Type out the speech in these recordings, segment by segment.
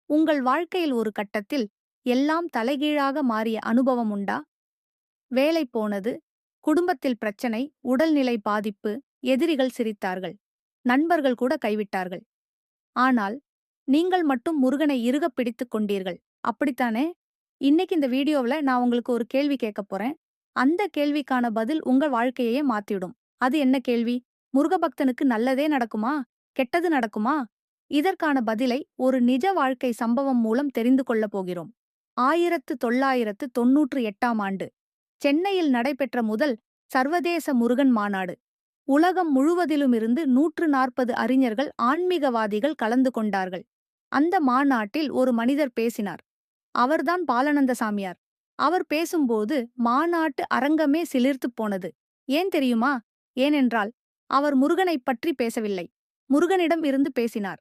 உங்கள் வாழ்க்கையில் ஒரு கட்டத்தில் எல்லாம் தலைகீழாக மாறிய அனுபவம் உண்டா? வேலை போனது, குடும்பத்தில் பிரச்சனை, உடல்நிலை பாதிப்பு, எதிரிகள் சிரித்தார்கள், நண்பர்கள் கூட கைவிட்டார்கள். ஆனால் நீங்கள் மட்டும் முருகனை இறுகப் பிடித்துக் கொண்டீர்கள். அப்படித்தானே? இன்னைக்கு இந்த வீடியோவுல நான் உங்களுக்கு ஒரு கேள்வி கேட்கப் போறேன். அந்த கேள்விக்கான பதில் உங்க வாழ்க்கையையே மாத்திடும். அது என்ன கேள்வி? முருகபக்தனுக்கு நல்லதே நடக்குமா? கெட்டது நடக்குமா? இதற்கான பதிலை ஒரு நிஜ வாழ்க்கை சம்பவம் மூலம் தெரிந்து கொள்ளப் போகிறோம். 1998ஆம் ஆண்டு சென்னையில் நடைபெற்ற முதல் சர்வதேச முருகன் மாநாடு. உலகம் முழுவதிலுமிருந்து 140 அறிஞர்கள், ஆன்மீகவாதிகள் கலந்து கொண்டார்கள். அந்த மாநாட்டில் ஒரு மனிதர் பேசினார். அவர்தான் பாலனந்த சாமியார். அவர் பேசும்போது மாநாட்டு அரங்கமே சிலிர்த்துப் போனது. ஏன் தெரியுமா? ஏனென்றால் அவர் முருகனைப் பற்றி பேசவில்லை, முருகனிடம் இருந்து பேசினார்.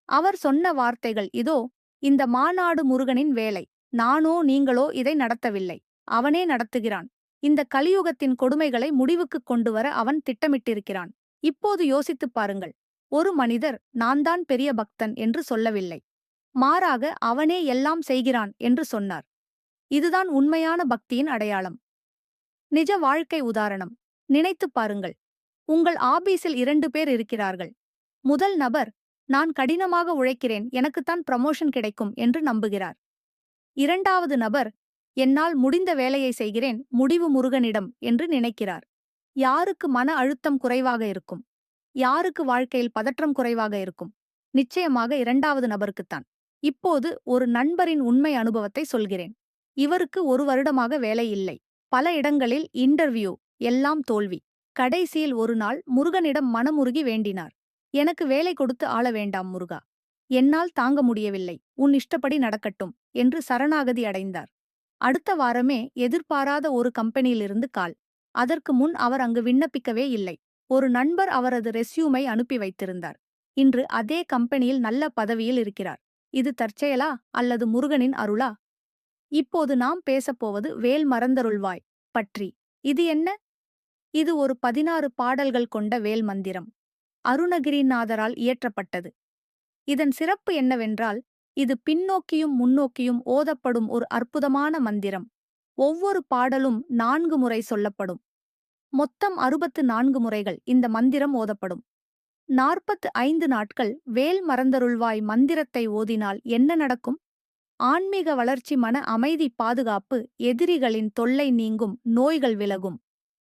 அவர் சொன்ன வார்த்தைகள் இதோ: இந்த மாநாடு முருகனின் வேலை. நானோ நீங்களோ இதை நடத்தவில்லை. அவனே நடத்துகிறான். இந்த கலியுகத்தின் கொடுமைகளை முடிவுக்குக் கொண்டுவர அவன் திட்டமிட்டிருக்கிறான். இப்போது யோசித்துப் பாருங்கள். ஒரு மனிதர் நான் தான் பெரிய பக்தன் என்று சொல்லவில்லை. மாறாக அவனே எல்லாம் செய்கிறான் என்று சொன்னார். இதுதான் உண்மையான பக்தியின் அடையாளம். நிஜ வாழ்க்கை உதாரணம். நினைத்துப் பாருங்கள். உங்கள் ஆபீஸில் 2 பேர் இருக்கிறார்கள். முதல் நபர், நான் கடினமாக உழைக்கிறேன், எனக்குத்தான் ப்ரமோஷன் கிடைக்கும் என்று நம்புகிறார். இரண்டாவது நபர், என்னால் முடிந்த வேலையை செய்கிறேன், முடிவு முருகனிடம் என்று நினைக்கிறார். யாருக்கு மன அழுத்தம் குறைவாக இருக்கும்? யாருக்கு வாழ்க்கையில் பதற்றம் குறைவாக இருக்கும்? நிச்சயமாக இரண்டாவது நபருக்குத்தான். இப்போது ஒரு நண்பரின் உண்மை அனுபவத்தை சொல்கிறேன். இவருக்கு 1 வருடமாக வேலை இல்லை. பல இடங்களில் இன்டர்வியூ, எல்லாம் தோல்வி. கடைசியில் ஒரு நாள் முருகனிடம் மனமுருகி வேண்டினார். எனக்கு வேலை கொடுத்து ஆள வேண்டாம் முருகா. என்னால் தாங்க முடியவில்லை. உன் இஷ்டப்படி நடக்கட்டும் என்று சரணாகதி அடைந்தார். அடுத்த வாரமே எதிர்பாராத ஒரு கம்பெனியிலிருந்து கால். அதற்கு முன் அவர் அங்கு விண்ணப்பிக்கவே இல்லை. ஒரு நண்பர் அவரது ரெஸ்யூமை அனுப்பி வைத்திருந்தார். இன்று அதே கம்பெனியில் நல்ல பதவியில் இருக்கிறார். இது தற்செயலா அல்லது முருகனின் அருளா? இப்போது நாம் பேசப்போவது வேல் மறந்தருள்வாய் பற்றி. இது என்ன? இது ஒரு 16 பாடல்கள் கொண்ட வேல் மந்திரம். அருணகிரிநாதரால் இயற்றப்பட்டது. இதன் சிறப்பு என்னவென்றால், இது பின்னோக்கியும் முன்னோக்கியும் ஓதப்படும் ஒரு அற்புதமான மந்திரம். ஒவ்வொரு பாடலும் 4 முறை சொல்லப்படும். மொத்தம் 64 முறைகள் இந்த மந்திரம் ஓதப்படும். 45 நாட்கள் வேல் மறந்தருள்வாய் மந்திரத்தை ஓதினால் என்ன நடக்கும்? ஆன்மீக வளர்ச்சி, மன அமைதி, பாதுகாப்பு, எதிரிகளின் தொல்லை நீங்கும், நோய்கள் விலகும்,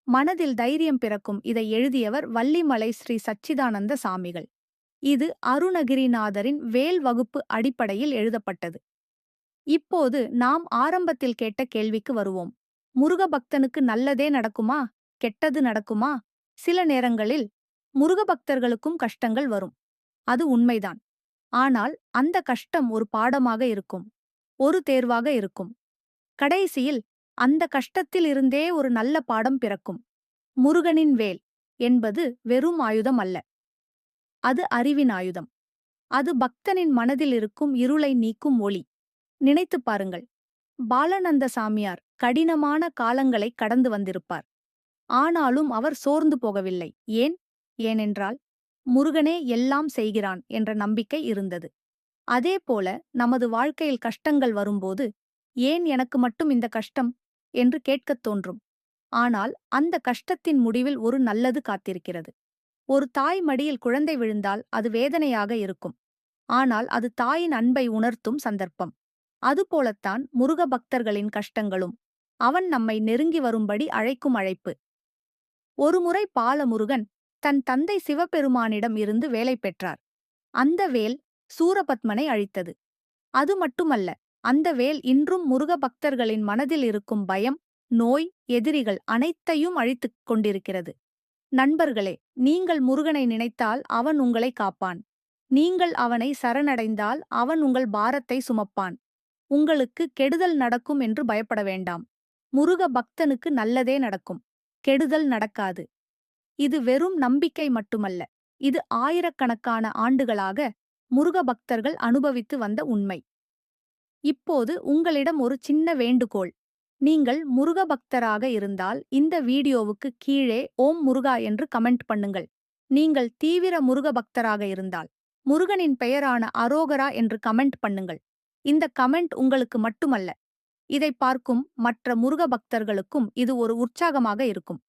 மனதில் தைரியம் பிறக்கும். இதை எழுதியவர் வள்ளிமலை ஸ்ரீ சச்சிதானந்த சாமிகள். இது அருணகிரிநாதரின் வேல் வகுப்பு அடிப்படையில் எழுதப்பட்டது. இப்போது நாம் ஆரம்பத்தில் கேட்ட கேள்விக்கு வருவோம். முருகபக்தனுக்கு நல்லதே நடக்குமா? கெட்டது நடக்குமா? சில நேரங்களில் முருகபக்தர்களுக்கும் கஷ்டங்கள் வரும். அது உண்மைதான். ஆனால் அந்த கஷ்டம் ஒரு பாடமாக இருக்கும், ஒரு தேர்வாக இருக்கும். கடைசியில் அந்த கஷ்டத்தில் இருந்தே ஒரு நல்ல பாடம் பிறக்கும். முருகனின் வேல் என்பது வெறும் ஆயுதம் அல்ல. அது அறிவின் ஆயுதம். அது பக்தனின் மனதில் இருக்கும் இருளை நீக்கும் ஒளி. நினைத்துப் பாருங்கள். பாலநந்த சாமியார் கடினமான காலங்களை கடந்து வந்திருப்பார். ஆனாலும் அவர் சோர்ந்து போகவில்லை. ஏன்? ஏனென்றால் முருகனே எல்லாம் செய்கிறான் என்ற நம்பிக்கை இருந்தது. அதேபோல நமது வாழ்க்கையில் கஷ்டங்கள் வரும்போது, ஏன் எனக்கு மட்டும் இந்த கஷ்டம் என்று கேட்கத் தோன்றும். ஆனால் அந்த கஷ்டத்தின் முடிவில் ஒரு நல்லது காத்திருக்கிறது. ஒரு தாய் மடியில் குழந்தை விழுந்தால் அது வேதனையாக இருக்கும். ஆனால் அது தாயின் அன்பை உணர்த்தும் சந்தர்ப்பம். அதுபோலத்தான் முருக பக்தர்களின் கஷ்டங்களும். அவன் நம்மை நெருங்கி வரும்படி அழைக்கும் அழைப்பு. ஒருமுறை பாலமுருகன் தன் தந்தை சிவபெருமானிடம் இருந்து வேலை பெற்றார். அந்த வேல் சூரபத்மனை அழித்தது. அது மட்டுமல்ல, அந்த வேல் இன்றும் முருக பக்தர்களின் மனதில் இருக்கும் பயம், நோய், எதிரிகள் அனைத்தையும் அழித்துக் கொண்டிருக்கிறது. நண்பர்களே, நீங்கள் முருகனை நினைத்தால் அவன் உங்களை காப்பான். நீங்கள் அவனை சரணடைந்தால் அவன் உங்கள் பாரத்தை சுமப்பான். உங்களுக்கு கெடுதல் நடக்கும் என்று பயப்பட வேண்டாம். முருக பக்தனுக்கு நல்லதே நடக்கும். கெடுதல் நடக்காது. இது வெறும் நம்பிக்கை மட்டுமல்ல. இது ஆயிரக்கணக்கான ஆண்டுகளாக முருக பக்தர்கள் அனுபவித்து வந்த உண்மை. இப்போது உங்களிடம் ஒரு சின்ன வேண்டுகோள். நீங்கள் முருக பக்தராக இருந்தால் இந்த வீடியோவுக்கு கீழே ஓம் முருகா என்று கமெண்ட் பண்ணுங்கள். நீங்கள் தீவிர முருக பக்தராக இருந்தால் முருகனின் பெயரான அரோகரா என்று கமெண்ட் பண்ணுங்கள். இந்த கமெண்ட் உங்களுக்கு மட்டுமல்ல, இதை பார்க்கும் மற்ற முருக பக்தர்களுக்கும் இது ஒரு உற்சாகமாக இருக்கும்.